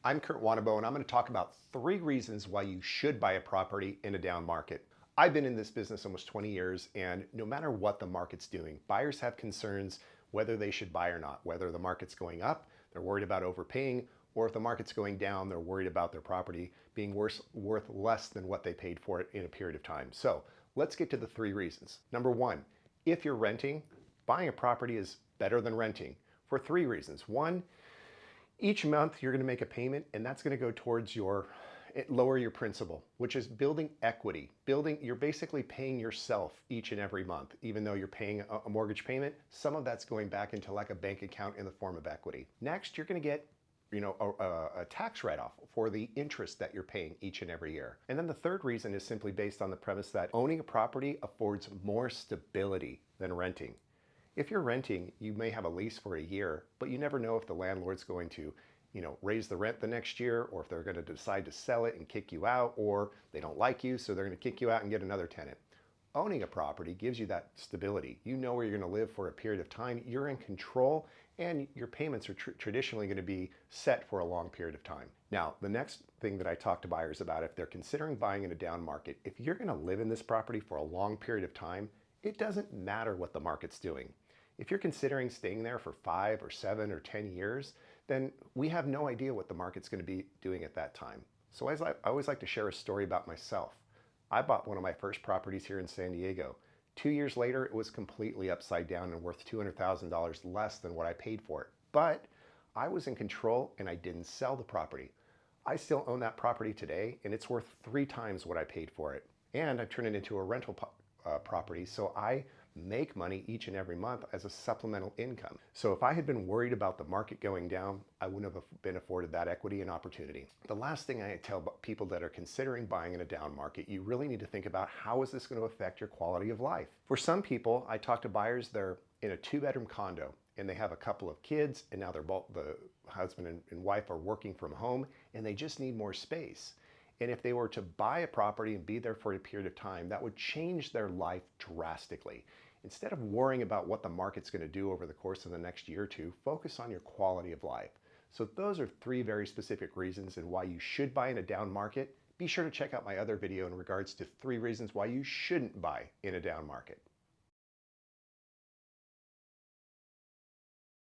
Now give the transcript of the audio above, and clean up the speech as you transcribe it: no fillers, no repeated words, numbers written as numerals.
I'm Kurt Wanabo, and I'm going to talk about 3 reasons why you should buy a property in a down market. I've been in this business almost 20 years, and no matter what the market's doing, buyers have concerns whether they should buy or not. Whether the market's going up, they're worried about overpaying, or if the market's going down, they're worried about their property being worth less than what they paid for it in a period of time. So let's get to the 3 reasons. Number one, if you're renting, buying a property is better than renting for 3 reasons. One, each month you're going to make a payment, and that's going to go towards lower your principal, which is building equity. You're basically paying yourself each and every month. Even though you're paying a mortgage payment, some of that's going back into like a bank account in the form of equity. Next, you're going to get a tax write-off for the interest that you're paying each and every year. And then the third reason is simply based on the premise that owning a property affords more stability than renting. If you're renting, you may have a lease for a year, but you never know if the landlord's going to, raise the rent the next year, or if they're going to decide to sell it and kick you out, or they don't like you, so they're going to kick you out and get another tenant. Owning a property gives you that stability. You know where you're going to live for a period of time. You're in control, and your payments are traditionally going to be set for a long period of time. Now, the next thing that I talk to buyers about, if they're considering buying in a down market, if you're going to live in this property for a long period of time, it doesn't matter what the market's doing. If you're considering staying there for 5 or 7 or 10 years, then we have no idea what the market's going to be doing at that time. So I always like to share a story about myself. I bought one of my first properties here in San Diego. 2 years later, it was completely upside down and worth $200,000 less than what I paid for it. But I was in control, and I didn't sell the property. I still own that property today, and it's worth 3 times what I paid for it. And I turned it into a rental property, so I make money each and every month as a supplemental income. So if I had been worried about the market going down, I wouldn't have been afforded that equity and opportunity. The last thing I tell people that are considering buying in a down market, you really need to think about, how is this going to affect your quality of life? For some people, I talk to buyers, they're in a 2-bedroom condo, and they have a couple of kids, and now they're both, the husband and wife are working from home, and they just need more space. And if they were to buy a property and be there for a period of time, that would change their life drastically. Instead of worrying about what the market's going to do over the course of the next year or two, focus on your quality of life. So those are 3 very specific reasons and why you should buy in a down market. Be sure to check out my other video in regards to 3 reasons why you shouldn't buy in a down market.